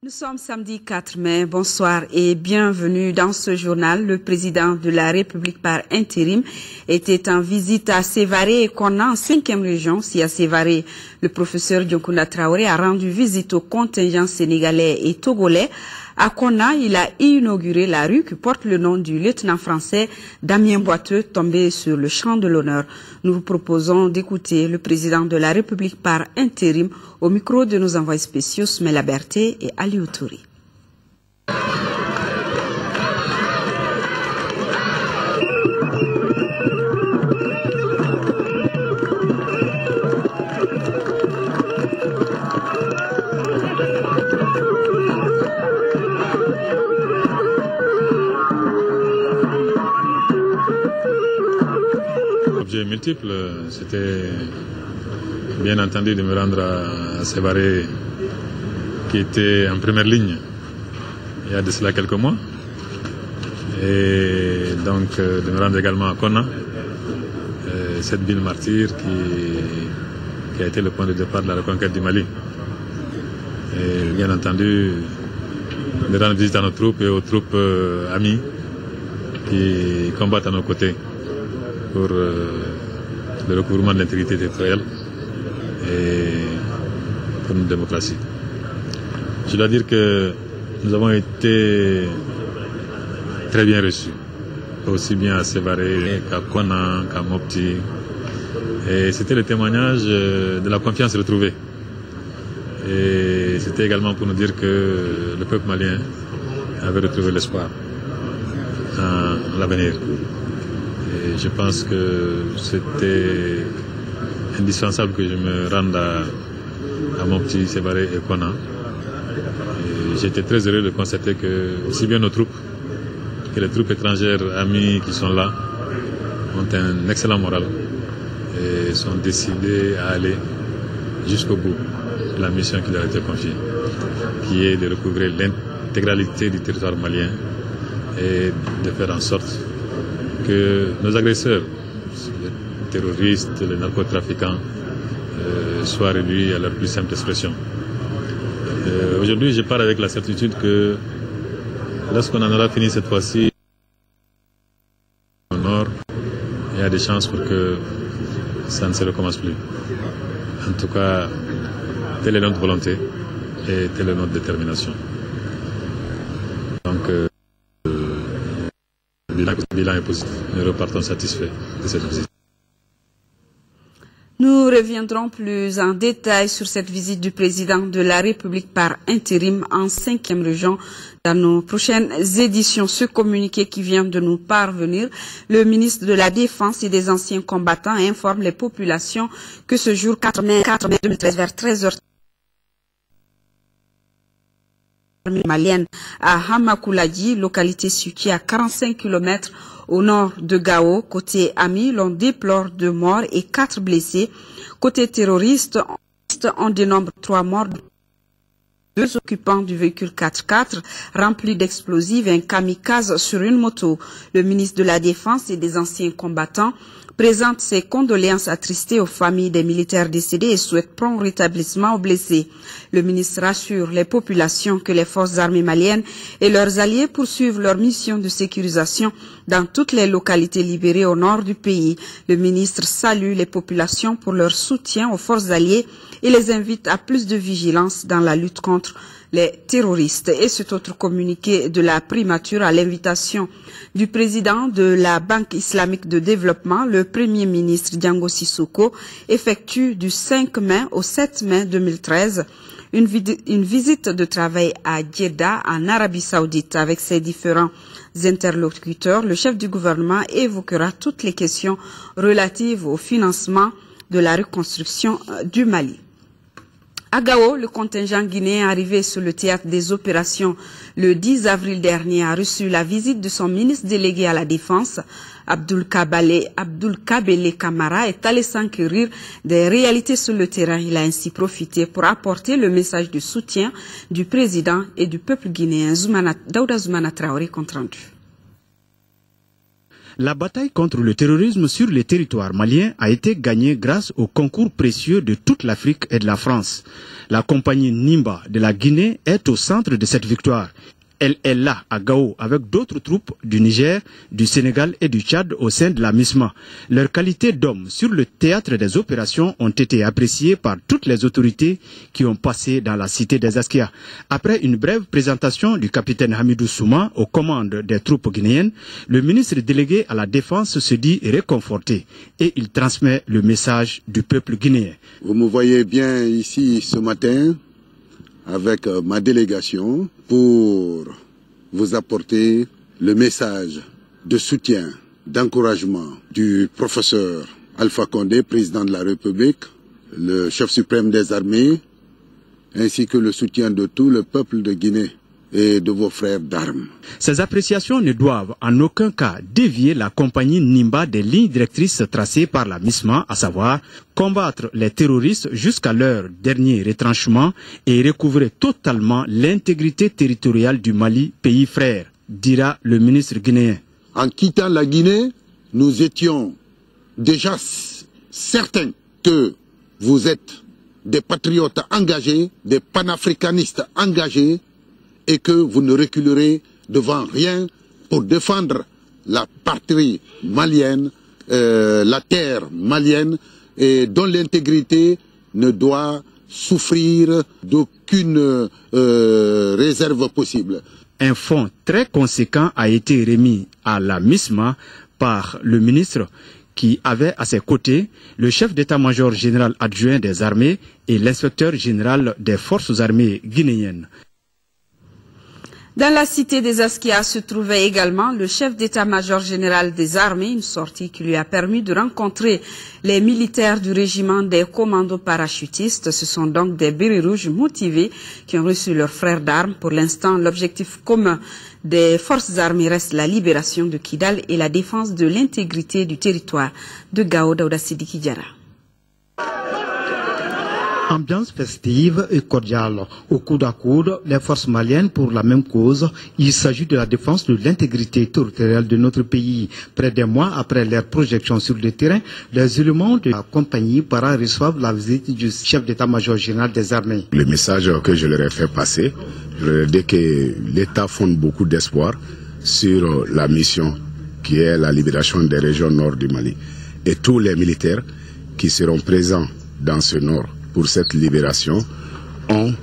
Nous sommes samedi 4 mai. Bonsoir et bienvenue dans ce journal. Le président de la République par intérim était en visite à Sévaré et Konna en 5e région. Si à Sévaré, le professeur Dioncounda Traoré a rendu visite aux contingents sénégalais et togolais. À Konna, il a inauguré la rue qui porte le nom du lieutenant français Damien Boiteux, tombé sur le champ de l'honneur. Nous vous proposons d'écouter le président de la République par intérim au micro de nos envoyés spéciaux Smela Berté et Ali Outouri. Objets multiples, c'était bien entendu de me rendre à Sévaré qui était en première ligne il y a de cela quelques mois, et donc de me rendre également à Konna, cette ville martyre qui a été le point de départ de la reconquête du Mali, et bien entendu de rendre visite à nos troupes et aux troupes amies qui combattent à nos côtés pour le recouvrement de l'intégrité territoriale et pour une démocratie. Je dois dire que nous avons été très bien reçus, aussi bien à Sévaré qu'à Konna, qu'à Mopti. Et c'était le témoignage de la confiance retrouvée. Et c'était également pour nous dire que le peuple malien avait retrouvé l'espoir en l'avenir. Et je pense que c'était indispensable que je me rende à Mopti, Sévaré et Konna. J'étais très heureux de constater que aussi bien nos troupes que les troupes étrangères amies qui sont là ont un excellent moral et sont décidés à aller jusqu'au bout de la mission qui leur a été confiée, qui est de recouvrer l'intégralité du territoire malien et de faire en sorte que nos agresseurs, les terroristes, les narcotrafiquants, soient réduits à leur plus simple expression. Aujourd'hui, je pars avec la certitude que lorsqu'on en aura fini cette fois-ci au nord, il y a des chances pour que ça ne se recommence plus. En tout cas, telle est notre volonté et telle est notre détermination. Donc, le bilan est positif. Nous repartons satisfaits de cette visite. Nous reviendrons plus en détail sur cette visite du président de la République par intérim en 5e région dans nos prochaines éditions. Ce communiqué qui vient de nous parvenir, le ministre de la Défense et des anciens combattants informe les populations que ce jour 4 mai 2013 vers 13h malienne à Hamakouladi, localité située à 45 km au nord de Gao. Côté ami, l'on déplore 2 morts et 4 blessés. Côté terroriste, on dénombre 3 morts, 2 occupants du véhicule 4x4 rempli d'explosifs et un kamikaze sur une moto. Le ministre de la Défense et des anciens combattants présente ses condoléances attristées aux familles des militaires décédés et souhaite prompt rétablissement aux blessés. Le ministre rassure les populations que les forces armées maliennes et leurs alliés poursuivent leur mission de sécurisation dans toutes les localités libérées au nord du pays. Le ministre salue les populations pour leur soutien aux forces alliées et les invite à plus de vigilance dans la lutte contre les terroristes. Et cet autre communiqué de la primature à l'invitation du président de la Banque islamique de développement, le premier ministre Diango Sissoko, effectue du 5 mai au 7 mai 2013 une visite de travail à Jeddah en Arabie Saoudite. Avec ses différents interlocuteurs, le chef du gouvernement évoquera toutes les questions relatives au financement de la reconstruction du Mali. À Gao, le contingent guinéen arrivé sur le théâtre des opérations le 10 avril dernier a reçu la visite de son ministre délégué à la Défense. Abdoul Kabele Kamara est allé s'enquérir des réalités sur le terrain. Il a ainsi profité pour apporter le message de soutien du président et du peuple guinéen. Daouda Zoumana Traoré, compte rendu. La bataille contre le terrorisme sur le territoire malien a été gagnée grâce au concours précieux de toute l'Afrique et de la France. La compagnie Nimba de la Guinée est au centre de cette victoire. Elle est là, à Gao, avec d'autres troupes du Niger, du Sénégal et du Tchad au sein de la MISMA. Leurs qualités d'hommes sur le théâtre des opérations ont été appréciées par toutes les autorités qui ont passé dans la cité des Askia. Après une brève présentation du capitaine Hamidou Souma aux commandes des troupes guinéennes, le ministre délégué à la Défense se dit réconforté et il transmet le message du peuple guinéen. Vous me voyez bien ici ce matin avec ma délégation pour vous apporter le message de soutien, d'encouragement du professeur Alpha Condé, président de la République, le chef suprême des armées, ainsi que le soutien de tout le peuple de Guinée et de vos frères d'armes. Ces appréciations ne doivent en aucun cas dévier la compagnie Nimba des lignes directrices tracées par la MISMA, à savoir combattre les terroristes jusqu'à leur dernier retranchement et recouvrer totalement l'intégrité territoriale du Mali, pays frère, dira le ministre guinéen. En quittant la Guinée, nous étions déjà certains que vous êtes des patriotes engagés, des panafricanistes engagés, et que vous ne reculerez devant rien pour défendre la patrie malienne, la terre malienne, et dont l'intégrité ne doit souffrir d'aucune réserve possible. Un fonds très conséquent a été remis à la MISMA par le ministre qui avait à ses côtés le chef d'état-major général adjoint des armées et l'inspecteur général des forces armées guinéennes. Dans la cité des Askia se trouvait également le chef d'état-major général des armées, une sortie qui lui a permis de rencontrer les militaires du régiment des commandos parachutistes. Ce sont donc des bérets rouges motivés qui ont reçu leurs frères d'armes. Pour l'instant, l'objectif commun des forces armées reste la libération de Kidal et la défense de l'intégrité du territoire de Gao Daouda Sidiki Diarra. Ambiance festive et cordiale. Au coude à coude, les forces maliennes pour la même cause. Il s'agit de la défense de l'intégrité territoriale de notre pays. Près d'un mois après leur projection sur le terrain, les éléments de la compagnie para reçoivent la visite du chef d'état-major général des armées. Le message que je leur ai fait passer, je leur ai dit que l'État fonde beaucoup d'espoir sur la mission qui est la libération des régions nord du Mali. Et tous les militaires qui seront présents dans ce nord pour cette libération ont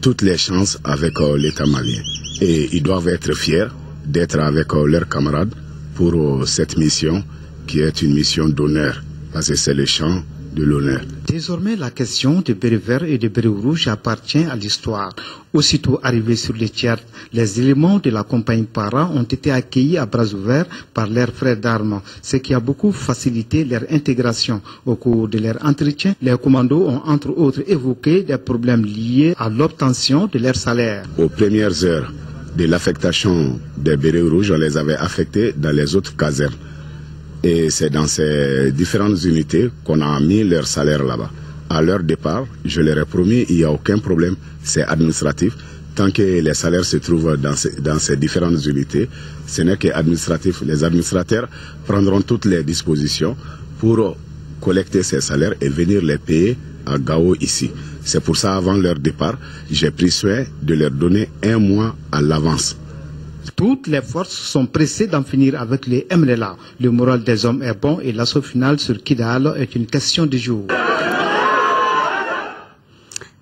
toutes les chances avec l'État malien. Et ils doivent être fiers d'être avec leurs camarades pour cette mission qui est une mission d'honneur, parce que c'est le champ de l'honneur. Désormais, la question de bérets verts et de bérets rouges appartient à l'histoire. Aussitôt arrivés sur le Tchad, les éléments de la compagnie para ont été accueillis à bras ouverts par leurs frères d'armes, ce qui a beaucoup facilité leur intégration. Au cours de leur entretien, les commandos ont entre autres évoqué des problèmes liés à l'obtention de leur salaire. Aux premières heures de l'affectation des bérets rouges, on les avait affectés dans les autres casernes. Et c'est dans ces différentes unités qu'on a mis leur salaire là-bas. À leur départ, je leur ai promis, il n'y a aucun problème, c'est administratif. Tant que les salaires se trouvent dans ces différentes unités, ce n'est qu'administratif. Les administrateurs prendront toutes les dispositions pour collecter ces salaires et venir les payer à Gao ici. C'est pour ça, avant leur départ, j'ai pris soin de leur donner 1 mois à l'avance. Toutes les forces sont pressées d'en finir avec les MLA. Le moral des hommes est bon et l'assaut final sur Kidal est une question de jour.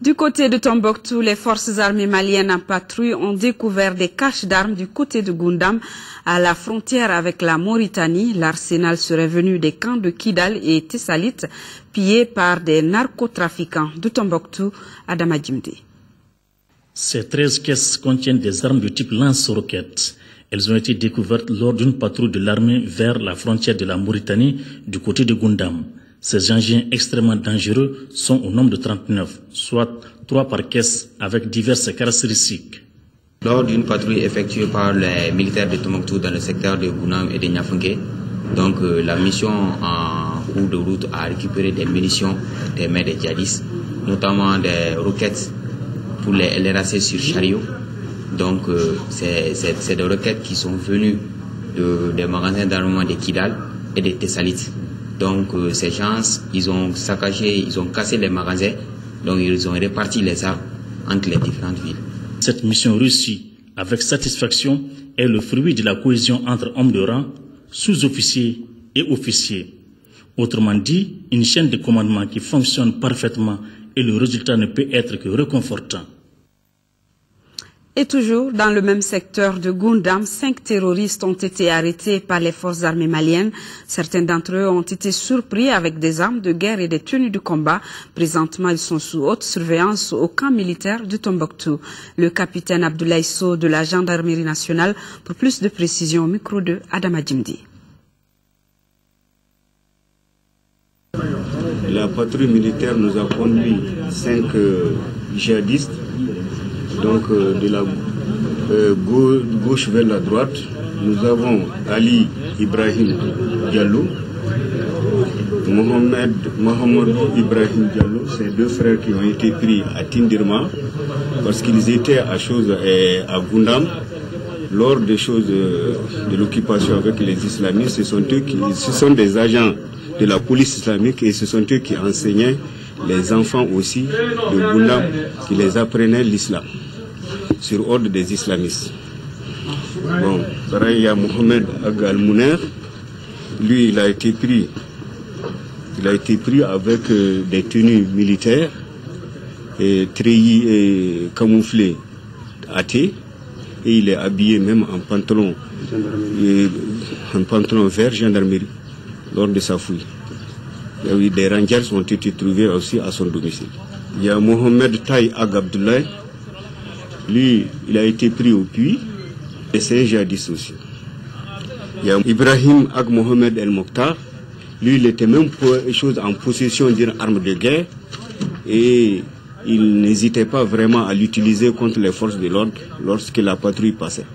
Du côté de Tombouctou, les forces armées maliennes en patrouille ont découvert des caches d'armes du côté de Goundam, à la frontière avec la Mauritanie. L'arsenal serait venu des camps de Kidal et Tessalit, pillés par des narcotrafiquants. De Tombouctou, Adama Djimde. Ces 13 caisses contiennent des armes de type lance-roquettes. Elles ont été découvertes lors d'une patrouille de l'armée vers la frontière de la Mauritanie du côté de Goundam. Ces engins extrêmement dangereux sont au nombre de 39, soit 3 par caisse avec diverses caractéristiques. Lors d'une patrouille effectuée par les militaires de Tombouctou dans le secteur de Gounam et de Niafunké, donc la mission en cours de route a récupéré des munitions des mains des djihadistes, notamment des roquettes pour les racer sur chariot. Donc c'est des roquettes qui sont venues des magasins d'armement de Kidal et de Thessalite. Donc ces gens, ils ont saccagé, ils ont cassé les magasins, donc ils ont réparti les armes entre les différentes villes. Cette mission réussie avec satisfaction est le fruit de la cohésion entre hommes de rang, sous-officiers et officiers. Autrement dit, une chaîne de commandement qui fonctionne parfaitement et le résultat ne peut être que réconfortant. Et toujours dans le même secteur de Goundam, 5 terroristes ont été arrêtés par les forces armées maliennes. Certains d'entre eux ont été surpris avec des armes de guerre et des tenues de combat. Présentement, ils sont sous haute surveillance au camp militaire de Tombouctou. Le capitaine Abdoulaye Sow de la gendarmerie nationale pour plus de précision au micro de Adama Djimdi. La patrouille militaire nous a conduit 5 djihadistes, donc de la gauche vers la droite. Nous avons Ali Ibrahim Diallo, Mohamed Ibrahim Diallo, ces 2 frères qui ont été pris à Tindirma parce qu'ils étaient à Goundam lors des choses de l'occupation avec les islamistes. Ce sont des agents de la police islamique et ce sont eux qui enseignaient les enfants aussi de Goundam, qui les apprenaient l'islam sur ordre des islamistes. Bon, pareil, il y a Mohamed Agal-Mouner, lui il a été pris avec des tenues militaires et treillis et camouflés athées, et il est habillé même en pantalon vert gendarmerie lors de sa fouille. Et des rangers ont été trouvés aussi à son domicile. Il y a Mohamed Taï Ag Abdoulaye, lui il a été pris au puits et c'est un djihadiste aussi. Il y a Ibrahim Ag Mohamed El Mokhtar, lui il était même en possession d'une arme de guerre et il n'hésitait pas vraiment à l'utiliser contre les forces de l'ordre lorsque la patrouille passait.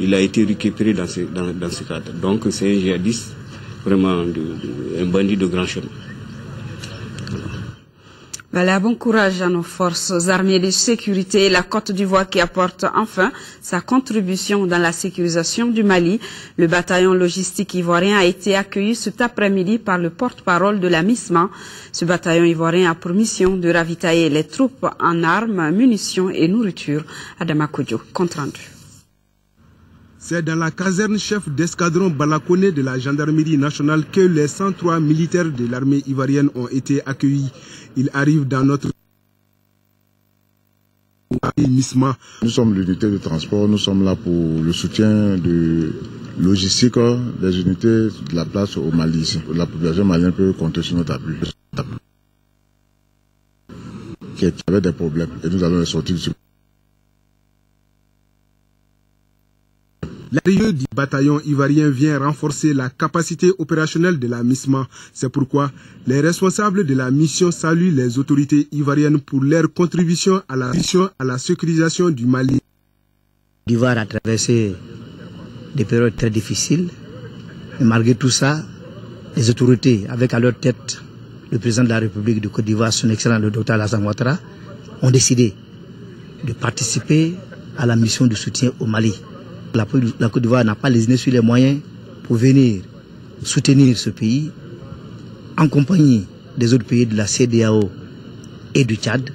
Il a été récupéré dans ce cadre. Donc c'est un djihadiste, vraiment un bandit de grand chemin. Voilà, bon courage à nos forces armées de sécurité et la Côte d'Ivoire qui apporte enfin sa contribution dans la sécurisation du Mali. Le bataillon logistique ivoirien a été accueilli cet après-midi par le porte-parole de la MISMA. Ce bataillon ivoirien a pour mission de ravitailler les troupes en armes, munitions et nourriture. Adama Kodjo, compte rendu. C'est dans la caserne chef d'escadron Balakone de la gendarmerie nationale que les 103 militaires de l'armée ivoirienne ont été accueillis. Ils arrivent dans notre MISMA. Nous sommes l'unité de transport, nous sommes là pour le soutien de logistique des unités de la place au Mali ici. La population malienne peut compter sur notre appui. Qui avait des problèmes et nous allons les sortir du. L'arrivée du bataillon ivoirien vient renforcer la capacité opérationnelle de la MISMA. C'est pourquoi les responsables de la mission saluent les autorités ivoiriennes pour leur contribution à la sécurisation du Mali. L'Ivoire a traversé des périodes très difficiles. Et malgré tout ça, les autorités, avec à leur tête le président de la République de Côte d'Ivoire, son excellent le Dr Alassane Ouattara, ont décidé de participer à la mission de soutien au Mali. La Côte d'Ivoire n'a pas lésiné sur les moyens pour venir soutenir ce pays en compagnie des autres pays de la CEDEAO et du Tchad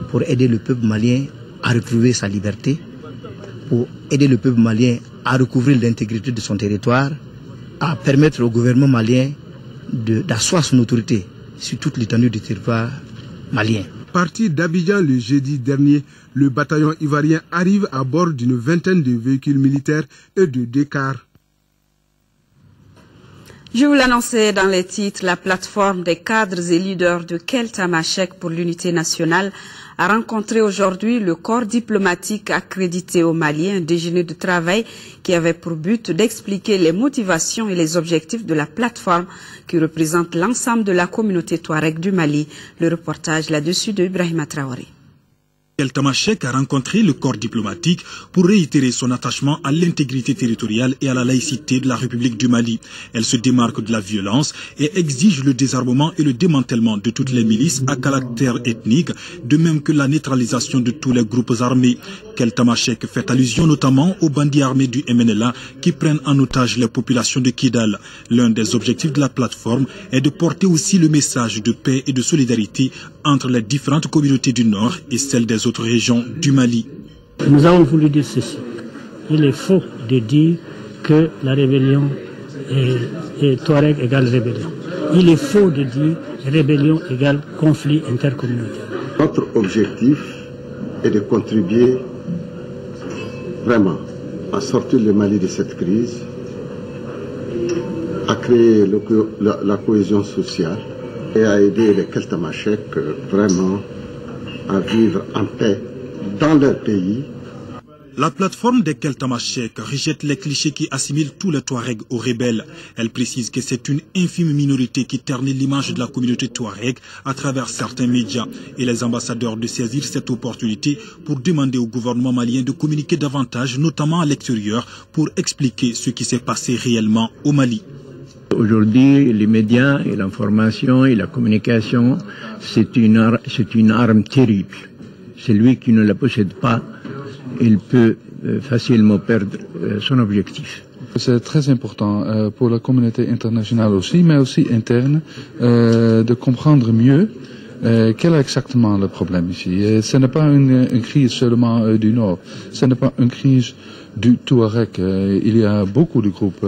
pour aider le peuple malien à retrouver sa liberté, pour aider le peuple malien à recouvrir l'intégrité de son territoire, à permettre au gouvernement malien d'asseoir son autorité sur toute l'étendue du territoire malien. Parti d'Abidjan le jeudi dernier, le bataillon ivoirien arrive à bord d'une vingtaine de véhicules militaires et de 2 cars. Je vous l'annonçais dans les titres, la plateforme des cadres et leaders de Keltamachek pour l'unité nationale a rencontré aujourd'hui le corps diplomatique accrédité au Mali, un déjeuner de travail qui avait pour but d'expliquer les motivations et les objectifs de la plateforme qui représente l'ensemble de la communauté touareg du Mali. Le reportage là-dessus de Ibrahima Traoré. El Tamashek a rencontré le corps diplomatique pour réitérer son attachement à l'intégrité territoriale et à la laïcité de la République du Mali. Elle se démarque de la violence et exige le désarmement et le démantèlement de toutes les milices à caractère ethnique, de même que la neutralisation de tous les groupes armés. El Tamashek fait allusion notamment aux bandits armés du MNLA qui prennent en otage les populations de Kidal. L'un des objectifs de la plateforme est de porter aussi le message de paix et de solidarité entre les différentes communautés du Nord et celles des autres régions du Mali. Nous avons voulu dire ceci. Il est faux de dire que la rébellion est Touareg égale rébellion. Il est faux de dire rébellion égale conflit intercommunautaire. Notre objectif est de contribuer vraiment à sortir le Mali de cette crise, à créer la cohésion sociale et à aider les El Tamashek vraiment à vivre en paix dans leur pays. La plateforme des El Tamashek rejette les clichés qui assimilent tous les Touaregs aux rebelles. Elle précise que c'est une infime minorité qui ternit l'image de la communauté Touareg à travers certains médias et les ambassadeurs de saisir cette opportunité pour demander au gouvernement malien de communiquer davantage, notamment à l'extérieur, pour expliquer ce qui s'est passé réellement au Mali. Aujourd'hui, les médias et l'information et la communication, c'est une arme terrible. Celui qui ne la possède pas, il peut facilement perdre son objectif. C'est très important pour la communauté internationale aussi, mais aussi interne, de comprendre mieux quel est exactement le problème ici. Ce n'est pas une crise seulement du Nord, ce n'est pas une crise du Touareg. Il y a beaucoup de groupes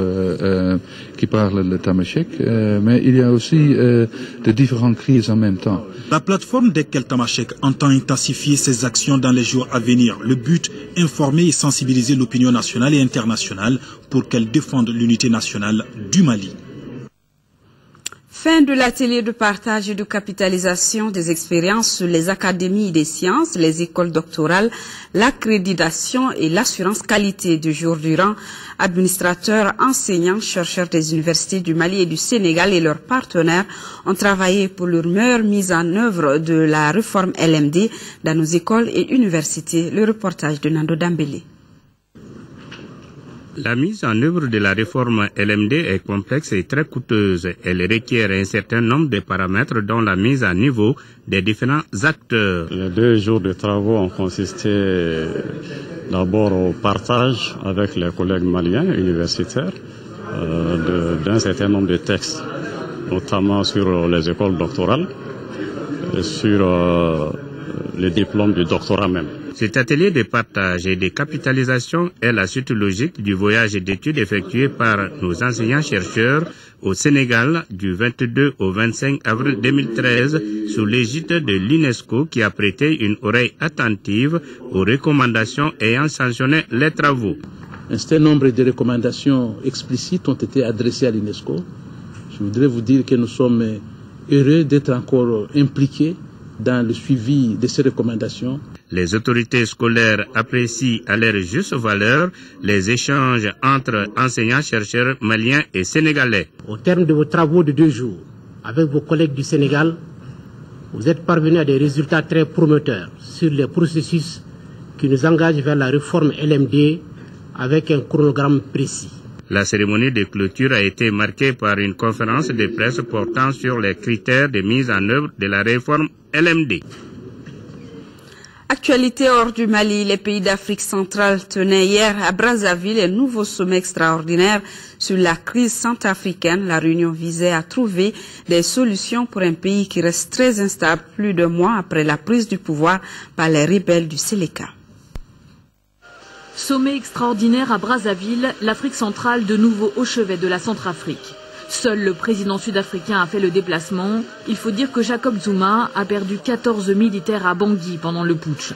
qui parlent le Tamashek, mais il y a aussi de différentes crises en même temps. La plateforme des El Tamashek entend intensifier ses actions dans les jours à venir. Le but, informer et sensibiliser l'opinion nationale et internationale pour qu'elle défende l'unité nationale du Mali. Fin de l'atelier de partage et de capitalisation des expériences sur les académies des sciences, les écoles doctorales, l'accréditation et l'assurance qualité du jour durant. Administrateurs, enseignants, chercheurs des universités du Mali et du Sénégal et leurs partenaires ont travaillé pour leur meilleure mise en œuvre de la réforme LMD dans nos écoles et universités. Le reportage de Nando Dambélé. La mise en œuvre de la réforme LMD est complexe et très coûteuse. Elle requiert un certain nombre de paramètres dont la mise à niveau des différents acteurs. Les 2 jours de travaux ont consisté d'abord au partage avec les collègues maliens universitaires d'un certain nombre de textes, notamment sur les écoles doctorales et sur les diplômes du doctorat même. Cet atelier de partage et de capitalisation est la suite logique du voyage d'études effectué par nos enseignants-chercheurs au Sénégal du 22 au 25 avril 2013 sous l'égide de l'UNESCO qui a prêté une oreille attentive aux recommandations ayant sanctionné les travaux. Un certain nombre de recommandations explicites ont été adressées à l'UNESCO. Je voudrais vous dire que nous sommes heureux d'être encore impliqués dans le suivi de ces recommandations. Les autorités scolaires apprécient à leur juste valeur les échanges entre enseignants-chercheurs maliens et sénégalais. Au terme de vos travaux de 2 jours, avec vos collègues du Sénégal, vous êtes parvenus à des résultats très promoteurs sur les processus qui nous engagent vers la réforme LMD avec un chronogramme précis. La cérémonie de clôture a été marquée par une conférence de presse portant sur les critères de mise en œuvre de la réforme LMD. Actualité hors du Mali, les pays d'Afrique centrale tenaient hier à Brazzaville un nouveau sommet extraordinaire sur la crise centrafricaine. La réunion visait à trouver des solutions pour un pays qui reste très instable plus d'1 mois après la prise du pouvoir par les rebelles du Séléka. Sommet extraordinaire à Brazzaville, l'Afrique centrale de nouveau au chevet de la Centrafrique. Seul le président sud-africain a fait le déplacement. Il faut dire que Jacob Zuma a perdu 14 militaires à Bangui pendant le putsch.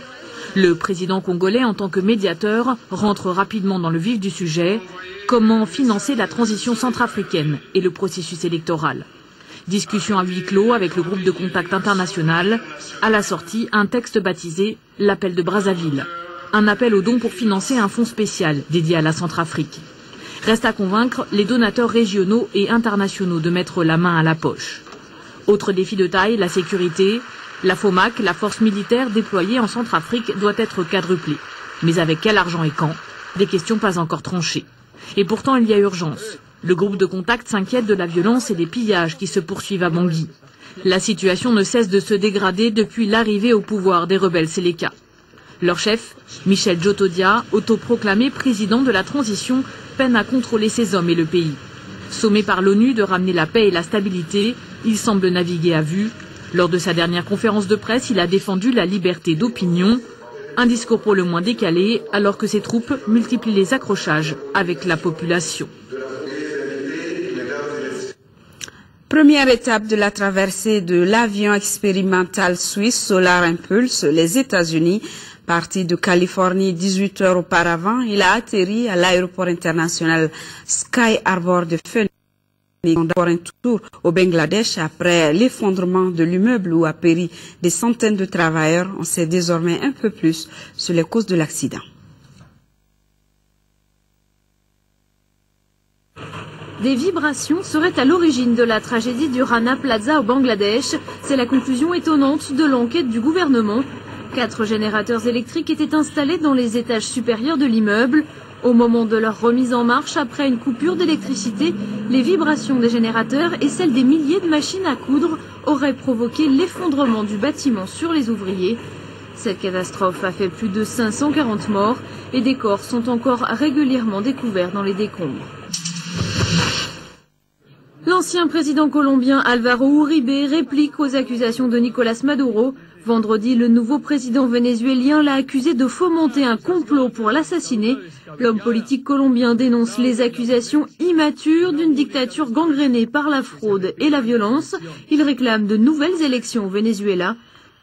Le président congolais, en tant que médiateur, rentre rapidement dans le vif du sujet. Comment financer la transition centrafricaine et le processus électoral? Discussion à huis clos avec le groupe de contact international. À la sortie, un texte baptisé « L'appel de Brazzaville ». Un appel aux dons pour financer un fonds spécial dédié à la Centrafrique. Reste à convaincre les donateurs régionaux et internationaux de mettre la main à la poche. Autre défi de taille, la sécurité. La FOMAC, la force militaire déployée en Centrafrique, doit être quadruplée. Mais avec quel argent et quand? Des questions pas encore tranchées. Et pourtant, il y a urgence. Le groupe de contact s'inquiète de la violence et des pillages qui se poursuivent à Bangui. La situation ne cesse de se dégrader depuis l'arrivée au pouvoir des rebelles Séléka. Leur chef, Michel Djotodia, autoproclamé président de la transition, peine à contrôler ses hommes et le pays. Sommé par l'ONU de ramener la paix et la stabilité, il semble naviguer à vue. Lors de sa dernière conférence de presse, il a défendu la liberté d'opinion. Un discours pour le moins décalé, alors que ses troupes multiplient les accrochages avec la population. Première étape de la traversée de l'avion expérimental suisse Solar Impulse, les États-Unis. Parti de Californie 18 heures auparavant, il a atterri à l'aéroport international Sky Harbor de Phoenix. Pour un tour au Bangladesh après l'effondrement de l'immeuble où a péri des centaines de travailleurs. On sait désormais un peu plus sur les causes de l'accident. Des vibrations seraient à l'origine de la tragédie du Rana Plaza au Bangladesh. C'est la conclusion étonnante de l'enquête du gouvernement. 4 générateurs électriques étaient installés dans les étages supérieurs de l'immeuble. Au moment de leur remise en marche après une coupure d'électricité, les vibrations des générateurs et celles des milliers de machines à coudre auraient provoqué l'effondrement du bâtiment sur les ouvriers. Cette catastrophe a fait plus de 540 morts et des corps sont encore régulièrement découverts dans les décombres. L'ancien président colombien Álvaro Uribe réplique aux accusations de Nicolás Maduro. Vendredi, le nouveau président vénézuélien l'a accusé de fomenter un complot pour l'assassiner. L'homme politique colombien dénonce les accusations immatures d'une dictature gangrénée par la fraude et la violence. Il réclame de nouvelles élections au Venezuela.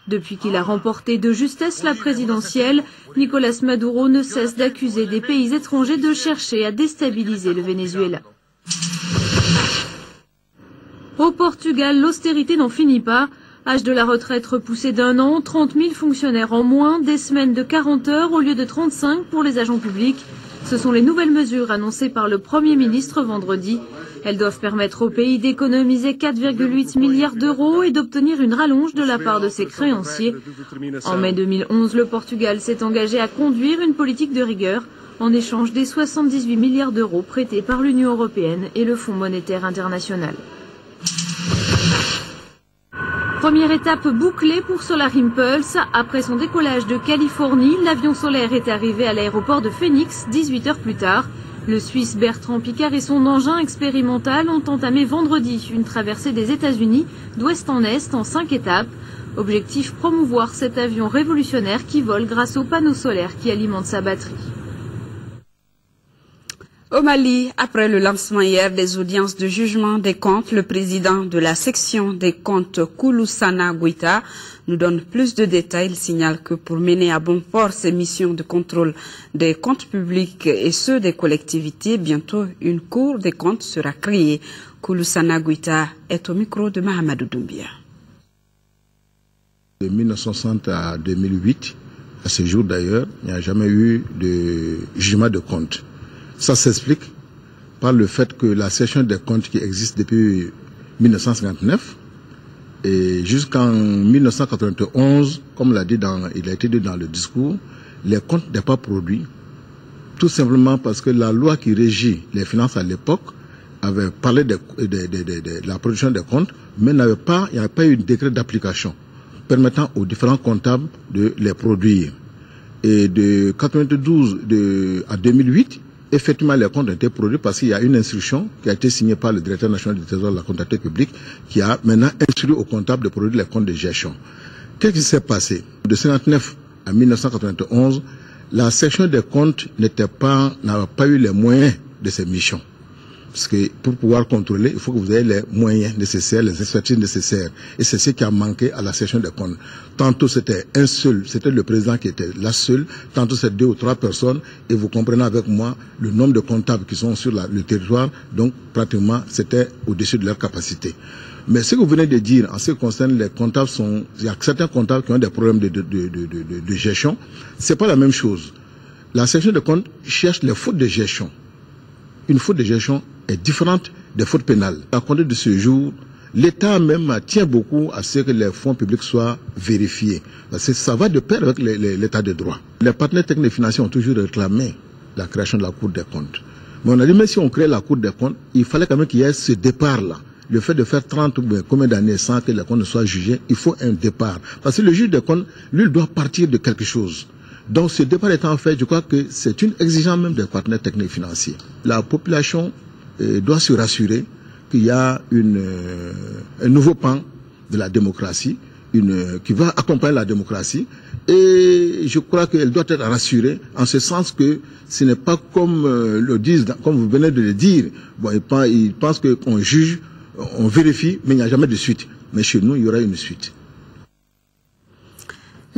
Depuis qu'il a remporté de justesse la présidentielle, Nicolás Maduro ne cesse d'accuser des pays étrangers de chercher à déstabiliser le Venezuela. Au Portugal, l'austérité n'en finit pas. Âge de la retraite repoussé d'1 an, 30 000 fonctionnaires en moins, des semaines de 40 heures au lieu de 35 pour les agents publics. Ce sont les nouvelles mesures annoncées par le Premier ministre vendredi. Elles doivent permettre au pays d'économiser 4,8 milliards d'euros et d'obtenir une rallonge de la part de ses créanciers. En mai 2011, le Portugal s'est engagé à conduire une politique de rigueur en échange des 78 milliards d'euros prêtés par l'Union européenne et le Fonds monétaire international. Première étape bouclée pour Solar Impulse. Après son décollage de Californie, l'avion solaire est arrivé à l'aéroport de Phoenix 18 heures plus tard. Le Suisse Bertrand Piccard et son engin expérimental ont entamé vendredi une traversée des États-Unis d'ouest en est en 5 étapes. Objectif, promouvoir cet avion révolutionnaire qui vole grâce aux panneaux solaires qui alimentent sa batterie. Au Mali, après le lancement hier des audiences de jugement des comptes, le président de la section des comptes Kouloussana Gouita nous donne plus de détails. Il signale que pour mener à bon port ses missions de contrôle des comptes publics et ceux des collectivités, bientôt une cour des comptes sera créée. Kouloussana Gouita est au micro de Mahamadou Doumbia. De 1960 à 2008, à ce jour d'ailleurs, il n'y a jamais eu de jugement de compte. Ça s'explique par le fait que la session des comptes qui existe depuis 1959 et jusqu'en 1991, comme il a été dit dans le discours, les comptes n'étaient pas produits, tout simplement parce que la loi qui régit les finances à l'époque avait parlé de la production des comptes, mais il n'y avait pas eu un décret d'application permettant aux différents comptables de les produire. Et de 1992 à 2008, effectivement, les comptes ont été produits parce qu'il y a une instruction qui a été signée par le directeur national du Trésor de la comptabilité publique qui a maintenant instruit aux comptables de produire les comptes de gestion. Qu'est-ce qui s'est passé? De 1959 à 1991, la section des comptes n'avait pas eu les moyens de ses missions. Parce que pour pouvoir contrôler, il faut que vous ayez les moyens nécessaires, les expertises nécessaires. Et c'est ce qui a manqué à la section des comptes. Tantôt c'était un seul, c'était le président qui était la seule, tantôt c'est 2 ou 3 personnes. Et vous comprenez avec moi le nombre de comptables qui sont sur le territoire. Donc pratiquement c'était au-dessus de leur capacité. Mais ce que vous venez de dire en ce qui concerne les comptables, il y a certains comptables qui ont des problèmes de gestion. C'est pas la même chose. La section des comptes cherche les fautes de gestion. Une faute de gestion est différente des fautes pénales. À compter de ce jour, l'État même tient beaucoup à ce que les fonds publics soient vérifiés. Parce que ça va de pair avec l'État de droit. Les partenaires techniques et financiers ont toujours réclamé la création de la Cour des comptes. Mais on a dit, même si on crée la Cour des comptes, il fallait quand même qu'il y ait ce départ-là. Le fait de faire 30 ou combien d'années sans que les comptes ne soient jugés, il faut un départ. Parce que le juge des comptes, lui, il doit partir de quelque chose. Donc ce départ étant fait, je crois que c'est une exigence même des partenaires techniques et financiers. La population doit se rassurer qu'il y a un nouveau pan de la démocratie, qui va accompagner la démocratie. Et je crois qu'elle doit être rassurée en ce sens que ce n'est pas comme le disent, comme vous venez de le dire. Bon, ils pensent qu'on juge, on vérifie, mais il n'y a jamais de suite. Mais chez nous, il y aura une suite.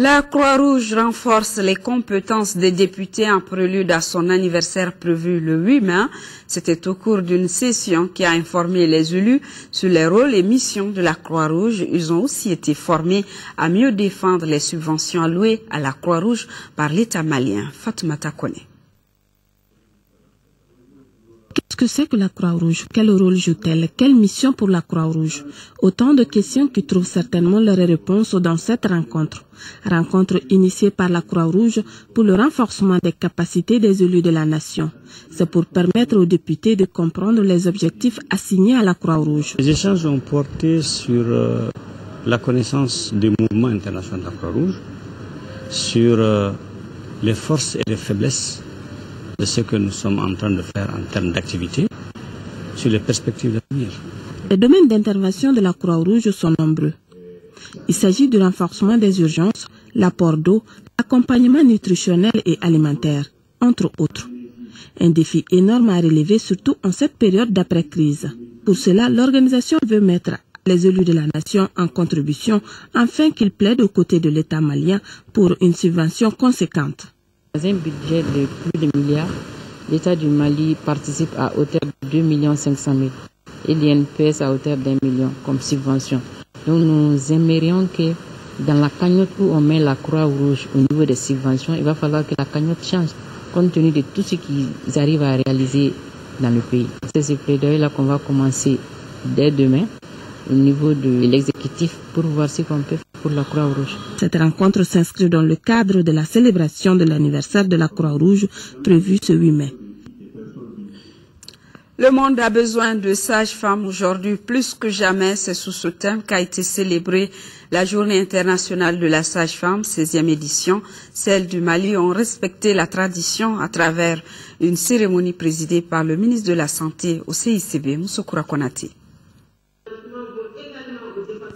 La Croix-Rouge renforce les compétences des députés en prélude à son anniversaire prévu le 8 mai. C'était au cours d'une session qui a informé les élus sur les rôles et missions de la Croix-Rouge. Ils ont aussi été formés à mieux défendre les subventions allouées à la Croix-Rouge par l'État malien. Fatoumata Kone. Qu'est-ce que c'est que la Croix-Rouge? Quel rôle joue-t-elle? Quelle mission pour la Croix-Rouge? Autant de questions qui trouvent certainement leurs réponses dans cette rencontre. Rencontre initiée par la Croix-Rouge pour le renforcement des capacités des élus de la nation. C'est pour permettre aux députés de comprendre les objectifs assignés à la Croix-Rouge. Les échanges ont porté sur la connaissance du mouvement international de la Croix-Rouge, sur les forces et les faiblesses de ce que nous sommes en train de faire en termes d'activité, sur les perspectives d'avenir. Les domaines d'intervention de la Croix-Rouge sont nombreux. Il s'agit du renforcement des urgences, l'apport d'eau, l'accompagnement nutritionnel et alimentaire, entre autres. Un défi énorme à relever, surtout en cette période d'après-crise. Pour cela, l'organisation veut mettre les élus de la nation en contribution afin qu'ils plaident aux côtés de l'État malien pour une subvention conséquente. Dans un budget de plus de milliards, l'État du Mali participe à hauteur de 2 500 000 et l'INPS à hauteur d'1 million comme subvention. Donc nous aimerions que dans la cagnotte où on met la Croix-Rouge au niveau des subventions, il va falloir que la cagnotte change compte tenu de tout ce qu'ils arrivent à réaliser dans le pays. C'est ce plaidoyer-là qu'on va commencer dès demain au niveau de l'exécutif pour voir ce qu'on peut faire pour la Croix-Rouge. Cette rencontre s'inscrit dans le cadre de la célébration de l'anniversaire de la Croix-Rouge prévue ce 8 mai. Le monde a besoin de sages-femmes aujourd'hui plus que jamais. C'est sous ce thème qu'a été célébrée la Journée internationale de la sage-femme, 16e édition. Celles du Mali ont respecté la tradition à travers une cérémonie présidée par le ministre de la Santé au CICB, Moussokoura Konaté.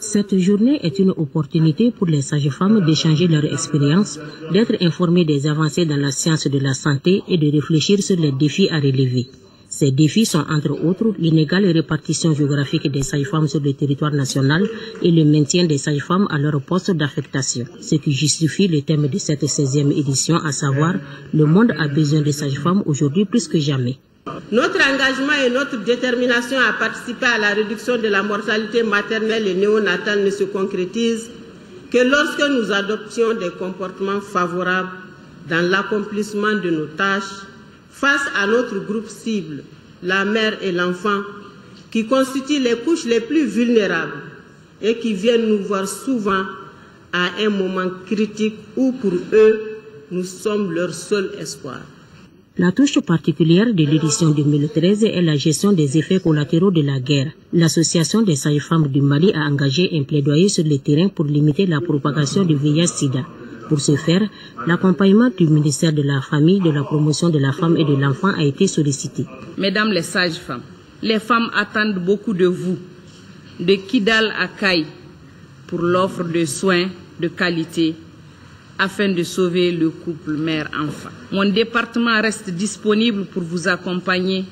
Cette journée est une opportunité pour les sages-femmes d'échanger leur expérience, d'être informées des avancées dans la science de la santé et de réfléchir sur les défis à relever. Ces défis sont entre autres l'inégale répartition géographique des sages-femmes sur le territoire national et le maintien des sages-femmes à leur poste d'affectation. Ce qui justifie le thème de cette 16e édition, à savoir « Le monde a besoin de sages-femmes aujourd'hui plus que jamais ». Notre engagement et notre détermination à participer à la réduction de la mortalité maternelle et néonatale ne se concrétisent que lorsque nous adoptions des comportements favorables dans l'accomplissement de nos tâches face à notre groupe cible, la mère et l'enfant, qui constituent les couches les plus vulnérables et qui viennent nous voir souvent à un moment critique où pour eux, nous sommes leur seul espoir. La touche particulière de l'édition 2013 est la gestion des effets collatéraux de la guerre. L'Association des sages-femmes du Mali a engagé un plaidoyer sur le terrain pour limiter la propagation du VIH-Sida. Pour ce faire, l'accompagnement du ministère de la Famille, de la Promotion de la Femme et de l'Enfant a été sollicité. Mesdames les sages-femmes, les femmes attendent beaucoup de vous, de Kidal à Kaï, pour l'offre de soins de qualité afin de sauver le couple mère-enfant. Mon département reste disponible pour vous accompagner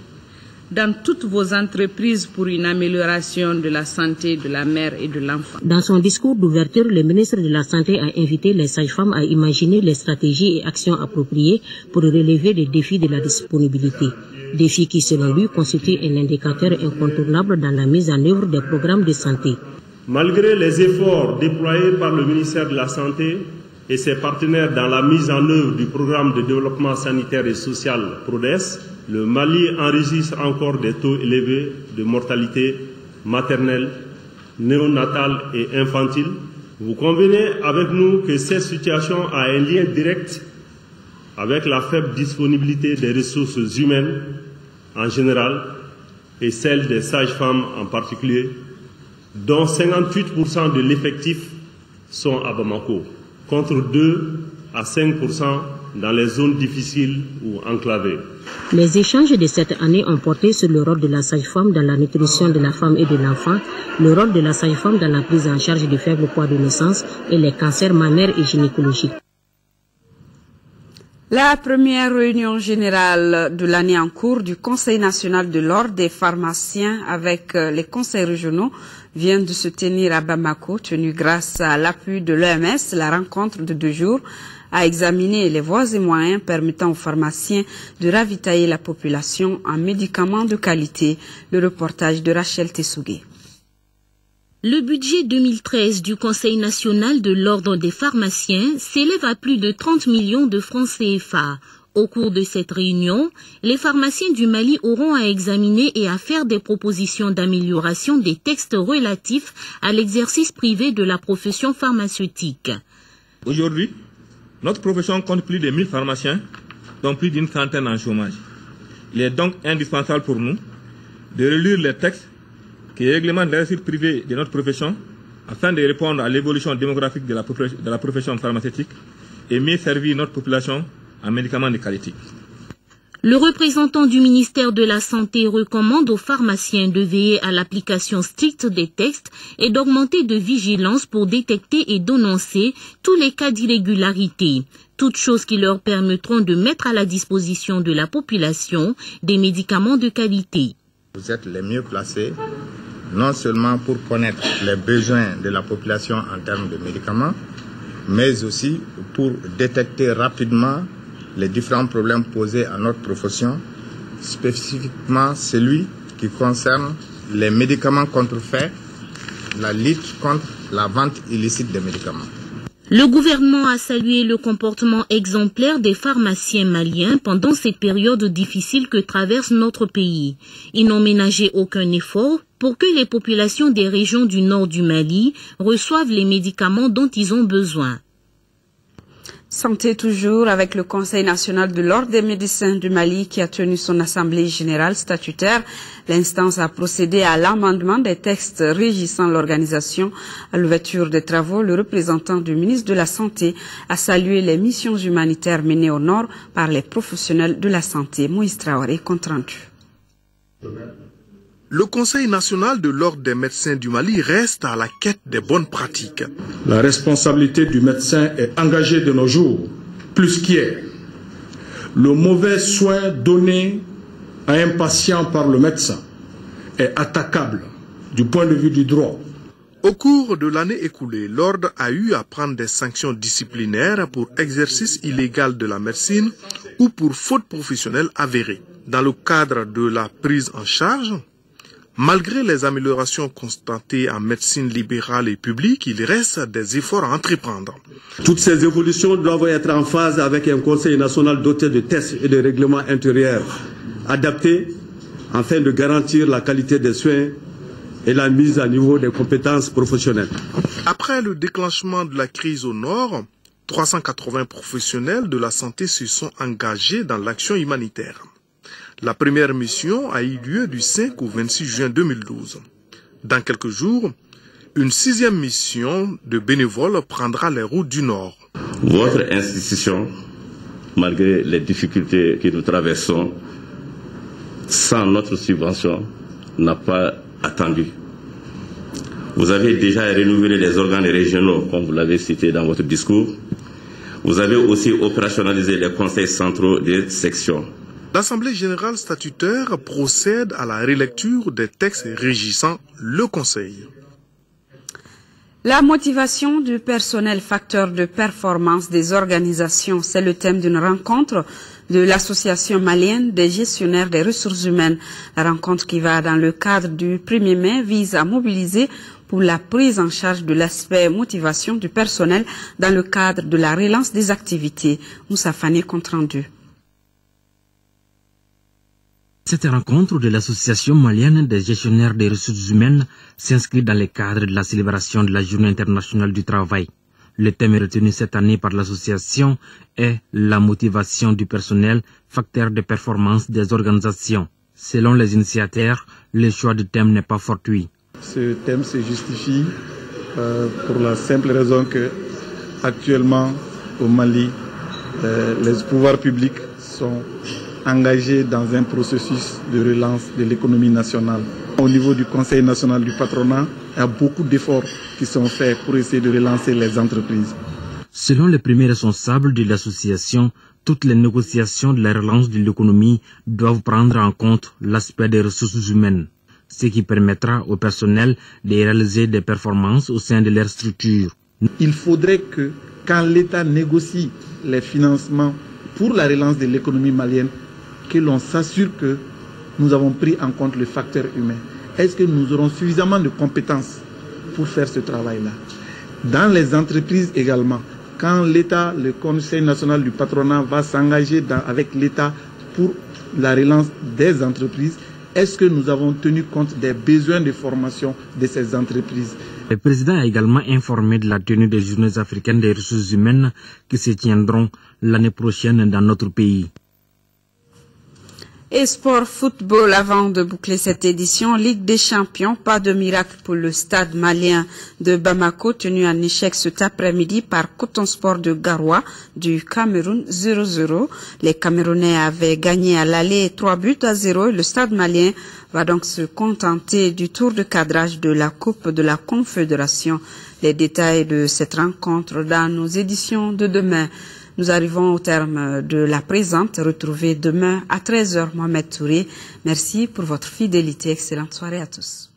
dans toutes vos entreprises pour une amélioration de la santé de la mère et de l'enfant. Dans son discours d'ouverture, le ministre de la Santé a invité les sages-femmes à imaginer les stratégies et actions appropriées pour relever les défis de la disponibilité. Défis qui, selon lui, constituent un indicateur incontournable dans la mise en œuvre des programmes de santé. Malgré les efforts déployés par le ministère de la Santé et ses partenaires dans la mise en œuvre du programme de développement sanitaire et social PRODES, le Mali enregistre encore des taux élevés de mortalité maternelle néonatale et infantile. Vous convenez avec nous que cette situation a un lien direct avec la faible disponibilité des ressources humaines en général et celle des sages-femmes en particulier, dont 58% de l'effectif sont à Bamako, contre 2 à 5% dans les zones difficiles ou enclavées. Les échanges de cette année ont porté sur le rôle de la sage-femme dans la nutrition de la femme et de l'enfant, le rôle de la sage-femme dans la prise en charge du faible poids de naissance et les cancers mammaires et gynécologiques. La première réunion générale de l'année en cours du Conseil national de l'ordre des pharmaciens avec les conseils régionaux vient de se tenir à Bamako, tenue grâce à l'appui de l'OMS. La rencontre de 2 jours a examiné les voies et moyens permettant aux pharmaciens de ravitailler la population en médicaments de qualité. Le reportage de Rachel Tessougué. Le budget 2013 du Conseil national de l'ordre des pharmaciens s'élève à plus de 30 millions de francs CFA. Au cours de cette réunion, les pharmaciens du Mali auront à examiner et à faire des propositions d'amélioration des textes relatifs à l'exercice privé de la profession pharmaceutique. Aujourd'hui, notre profession compte plus de 1000 pharmaciens, dont plus d'une centaine en chômage. Il est donc indispensable pour nous de relire les textes qui réglementent l'exercice privé de notre profession afin de répondre à l'évolution démographique de la profession pharmaceutique et mieux servir notre population en médicaments de qualité. Le représentant du ministère de la Santé recommande aux pharmaciens de veiller à l'application stricte des textes et d'augmenter de vigilance pour détecter et dénoncer tous les cas d'irrégularité, toutes choses qui leur permettront de mettre à la disposition de la population des médicaments de qualité. Vous êtes les mieux placés, non seulement pour connaître les besoins de la population en termes de médicaments, mais aussi pour détecter rapidement les différents problèmes posés à notre profession, spécifiquement celui qui concerne les médicaments contrefaits, la lutte contre la vente illicite des médicaments. Le gouvernement a salué le comportement exemplaire des pharmaciens maliens pendant cette période difficile que traverse notre pays. Ils n'ont ménagé aucun effort pour que les populations des régions du nord du Mali reçoivent les médicaments dont ils ont besoin. Santé toujours avec le Conseil national de l'ordre des médecins du Mali qui a tenu son assemblée générale statutaire. L'instance a procédé à l'amendement des textes régissant l'organisation. À l'ouverture des travaux, le représentant du ministre de la Santé a salué les missions humanitaires menées au nord par les professionnels de la santé. Moïse Traoré, compte rendu. Le Conseil national de l'ordre des médecins du Mali reste à la quête des bonnes pratiques. La responsabilité du médecin est engagée de nos jours, plus qu'hier. Le mauvais soin donné à un patient par le médecin est attaquable du point de vue du droit. Au cours de l'année écoulée, l'ordre a eu à prendre des sanctions disciplinaires pour exercice illégal de la médecine ou pour faute professionnelle avérée. Dans le cadre de la prise en charge, malgré les améliorations constatées en médecine libérale et publique, il reste des efforts à entreprendre. Toutes ces évolutions doivent être en phase avec un Conseil national doté de tests et de règlements intérieurs adaptés afin de garantir la qualité des soins et la mise à niveau des compétences professionnelles. Après le déclenchement de la crise au Nord, 380 professionnels de la santé se sont engagés dans l'action humanitaire. La première mission a eu lieu du 5 au 26 juin 2012. Dans quelques jours, une 6e mission de bénévoles prendra les routes du Nord. Votre institution, malgré les difficultés que nous traversons, sans notre subvention, n'a pas attendu. Vous avez déjà renouvelé les organes régionaux, comme vous l'avez cité dans votre discours. Vous avez aussi opérationnalisé les conseils centraux des sections. L'Assemblée générale statutaire procède à la relecture des textes régissant le Conseil. La motivation du personnel, facteur de performance des organisations, c'est le thème d'une rencontre de l'Association malienne des gestionnaires des ressources humaines. La rencontre qui va dans le cadre du 1er mai vise à mobiliser pour la prise en charge de l'aspect motivation du personnel dans le cadre de la relance des activités. Moussa Fane, compte rendu. Cette rencontre de l'Association malienne des gestionnaires des ressources humaines s'inscrit dans le cadre de la célébration de la Journée internationale du travail. Le thème retenu cette année par l'association est la motivation du personnel, facteur de performance des organisations. Selon les initiateurs, le choix du thème n'est pas fortuit. Ce thème se justifie pour la simple raison que actuellement au Mali, les pouvoirs publics sont engagés dans un processus de relance de l'économie nationale. Au niveau du Conseil national du patronat, il y a beaucoup d'efforts qui sont faits pour essayer de relancer les entreprises. Selon les premiers responsables de l'association, toutes les négociations de la relance de l'économie doivent prendre en compte l'aspect des ressources humaines, ce qui permettra au personnel de réaliser des performances au sein de leur structure. Il faudrait que, quand l'État négocie les financements pour la relance de l'économie malienne, que l'on s'assure que nous avons pris en compte le facteur humain. Est-ce que nous aurons suffisamment de compétences pour faire ce travail-là? Dans les entreprises également, quand l'État, le Conseil national du patronat va s'engager avec l'État pour la relance des entreprises, est-ce que nous avons tenu compte des besoins de formation de ces entreprises? Le président a également informé de la tenue des Journées africaines des ressources humaines qui se tiendront l'année prochaine dans notre pays. Et sport football, avant de boucler cette édition, Ligue des champions, pas de miracle pour le stade malien de Bamako, tenu en échec cet après-midi par Coton Sport de Garoua du Cameroun 0-0. Les Camerounais avaient gagné à l'aller 3-0 et le stade malien va donc se contenter du tour de cadrage de la Coupe de la Confédération. Les détails de cette rencontre dans nos éditions de demain. Nous arrivons au terme de la présente. Retrouvez demain à 13h Mohamed Touré. Merci pour votre fidélité. Excellente soirée à tous.